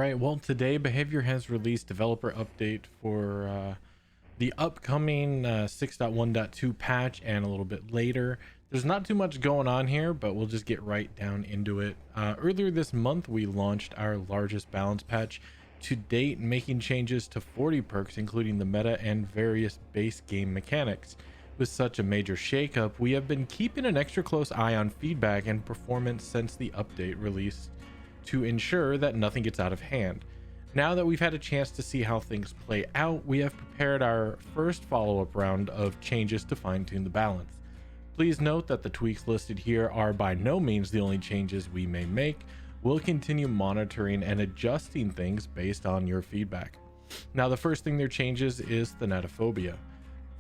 right, well, today Behavior has released developer update for the upcoming 6.1.2 patch and a little bit later. There's not too much going on here, but we'll just get right down into it. Earlier this month, we launched our largest balance patch to date, making changes to 40 perks, including the meta and various base game mechanics. With such a major shakeup, we have been keeping an extra close eye on feedback and performance since the update released to ensure that nothing gets out of hand. Now that we've had a chance to see how things play out, we have prepared our first follow-up round of changes to fine-tune the balance. Please note that the tweaks listed here are by no means the only changes we may make. We'll continue monitoring and adjusting things based on your feedback. Now, the first thing there changes is Thanatophobia.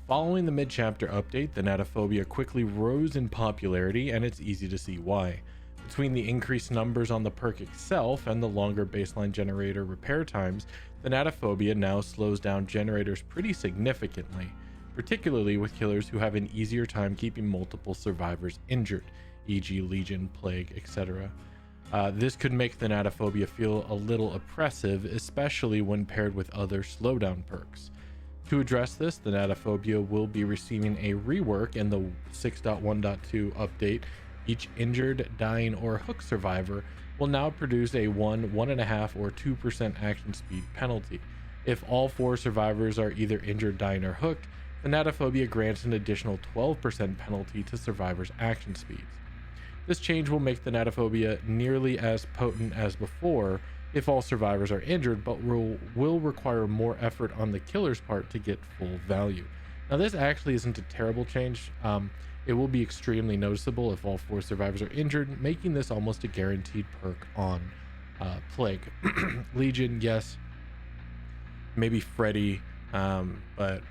Following the mid-chapter update, Thanatophobia quickly rose in popularity, and it's easy to see why. Between the increased numbers on the perk itself and the longer baseline generator repair times, Thanatophobia now slows down generators pretty significantly, particularly with killers who have an easier time keeping multiple survivors injured, e.g. Legion, Plague, etc. This could make Thanatophobia feel a little oppressive, especially when paired with other slowdown perks. To address this, Thanatophobia will be receiving a rework in the 6.1.2 update. Each injured, dying, or hook survivor will now produce a 1, 1.5, or 2% action speed penalty. If all 4 survivors are either injured, dying, or hooked, Thanatophobia grants an additional 12% penalty to survivors' action speeds. This change will make Thanatophobia nearly as potent as before if all survivors are injured, but will require more effort on the killer's part to get full value. Now, this actually isn't a terrible change. It will be extremely noticeable if all 4 survivors are injured, making this almost a guaranteed perk on Plague. Legion, yes, maybe Freddy, but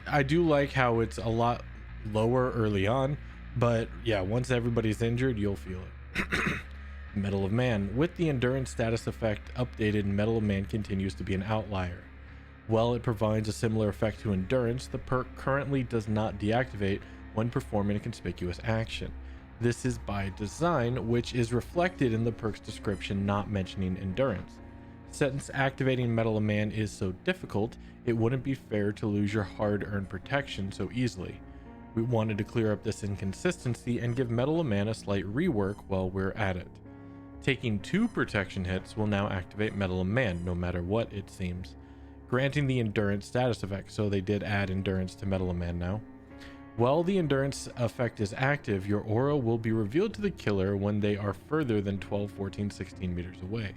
I do like how it's a lot lower early on, but yeah, once everybody's injured, you'll feel it. Mettle of Man. With the endurance status effect updated, Mettle of Man continues to be an outlier. While it provides a similar effect to endurance, the perk currently does not deactivate when performing a conspicuous action. This is by design, which is reflected in the perk's description not mentioning endurance. Since activating Mettle of Man is so difficult, it wouldn't be fair to lose your hard-earned protection so easily. We wanted to clear up this inconsistency and give Mettle of Man a slight rework while we're at it. Taking 2 protection hits will now activate Mettle of Man, no matter what, it seems, granting the endurance status effect, so they did add endurance to Mettle of Man now. While the endurance effect is active, your aura will be revealed to the killer when they are further than 12, 14, 16 meters away.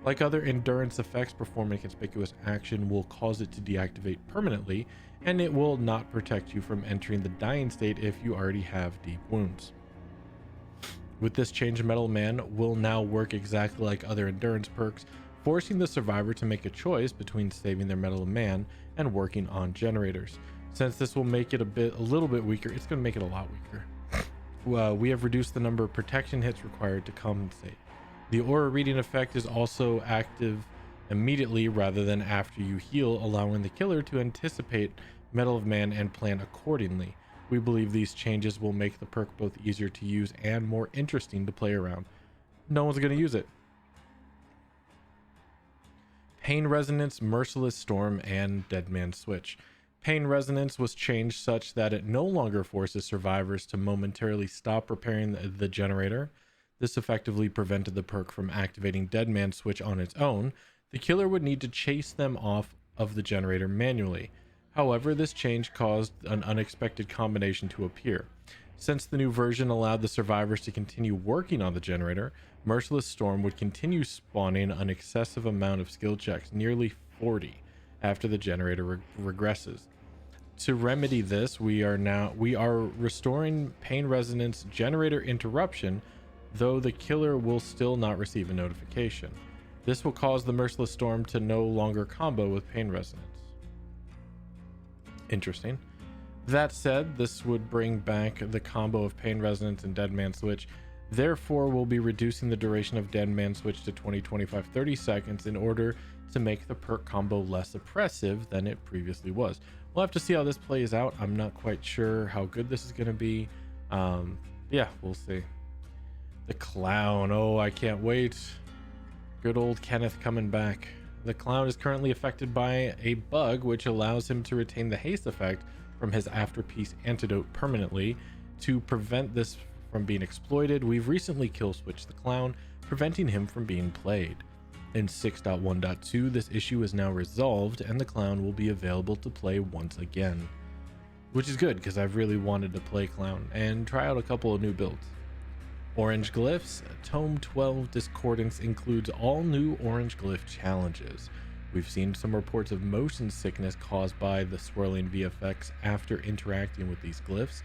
Like other endurance effects, performing a conspicuous action will cause it to deactivate permanently, and it will not protect you from entering the dying state if you already have deep wounds. With this change, Mettle of Man will now work exactly like other endurance perks, forcing the survivor to make a choice between saving their Mettle of Man and working on generators. Since this will make it a little bit weaker, it's going to make it a lot weaker. We have reduced the number of protection hits required to compensate. The aura reading effect is also active immediately rather than after you heal, allowing the killer to anticipate Mettle of Man and plan accordingly. We believe these changes will make the perk both easier to use and more interesting to play around. No one's going to use it. Pain Resonance, Merciless Storm, and Dead Man Switch. Pain Resonance was changed such that it no longer forces survivors to momentarily stop repairing the generator. This effectively prevented the perk from activating Dead Man Switch on its own. The killer would need to chase them off of the generator manually. However, this change caused an unexpected combination to appear. Since the new version allowed the survivors to continue working on the generator, Merciless Storm would continue spawning an excessive amount of skill checks, nearly 40, after the generator regresses. To remedy this, we are restoring Pain Resonance generator interruption, though the killer will still not receive a notification. This will cause the Merciless Storm to no longer combo with Pain Resonance. Interesting. That said, this would bring back the combo of Pain Resonance and Dead Man Switch. Therefore, we'll be reducing the duration of Dead Man Switch to 20, 25, 30 seconds in order to make the perk combo less oppressive than it previously was. We'll have to see how this plays out. I'm not quite sure how good this is going to be. Yeah, we'll see. The Clown. Oh, I can't wait. Good old Kenneth coming back. The clown is currently affected by a bug which allows him to retain the haste effect from his afterpiece antidote permanently. To prevent this from being exploited, we've recently kill switched the clown, preventing him from being played. In 6.1.2, this issue is now resolved and the clown will be available to play once again. Which is good because I've really wanted to play clown and try out a couple of new builds. Orange Glyphs. Tome 12 Discordance includes all new orange glyph challenges. We've seen some reports of motion sickness caused by the swirling VFX after interacting with these glyphs.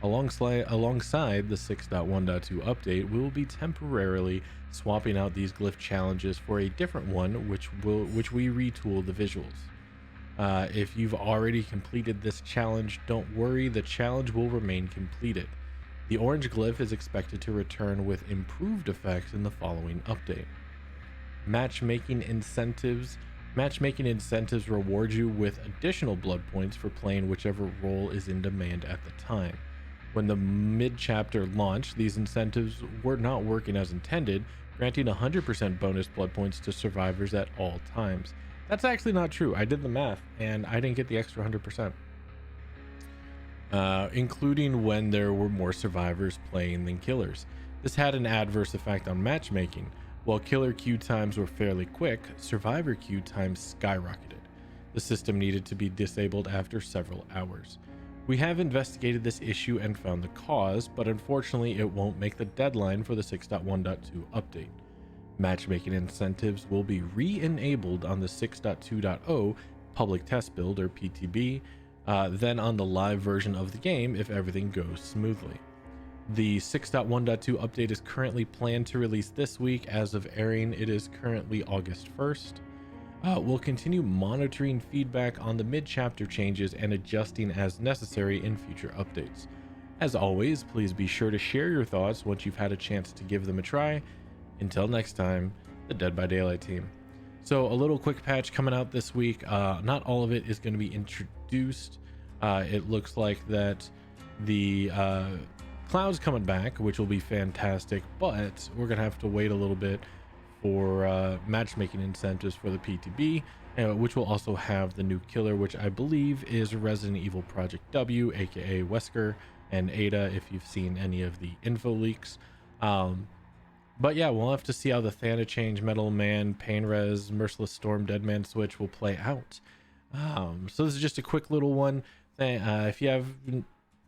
Alongside the 6.1.2 update, we will be temporarily swapping out these glyph challenges for a different one, which we retool the visuals. If you've already completed this challenge, don't worry, the challenge will remain completed. The orange glyph is expected to return with improved effects in the following update. Matchmaking Incentives. Matchmaking Incentives reward you with additional blood points for playing whichever role is in demand at the time. When the mid-chapter launched, these incentives were not working as intended, granting 100% bonus blood points to survivors at all times. That's actually not true. I did the math and I didn't get the extra 100%. Including when there were more survivors playing than killers. This had an adverse effect on matchmaking. While killer queue times were fairly quick, survivor queue times skyrocketed. The system needed to be disabled after several hours. We have investigated this issue and found the cause, but unfortunately it won't make the deadline for the 6.1.2 update. Matchmaking incentives will be re-enabled on the 6.2.0 public test build or PTB, then on the live version of the game if everything goes smoothly. The 6.1.2 update is currently planned to release this week. As of airing, it is currently August 1st. We'll continue monitoring feedback on the mid-chapter changes and adjusting as necessary in future updates. As always, please be sure to share your thoughts once you've had a chance to give them a try. Until next time, the Dead by Daylight team. So a little quick patch coming out this week. Not all of it is going to be introduced. It looks like that the cloud's coming back, which will be fantastic, but we're going to have to wait a little bit for matchmaking incentives for the PTB, which will also have the new killer, which I believe is Resident Evil Project W, aka Wesker and Ada, if you've seen any of the info leaks. But yeah, we'll have to see how the Thanatophobia Change, Mettle of Man, Pain Res, Merciless Storm, Deadman Switch will play out. So this is just a quick little one. If you have,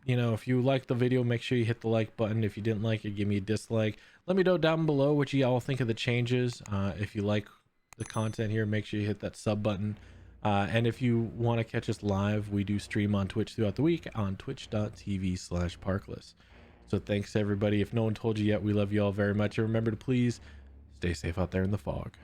if you liked the video, make sure you hit the like button. If you didn't like it, give me a dislike. Let me know down below what you all think of the changes. If you like the content here, make sure you hit that sub button. And if you want to catch us live, we do stream on Twitch throughout the week on twitch.tv/Parkless. So thanks to everybody. If no one told you yet, we love you all very much. And remember to please stay safe out there in the fog.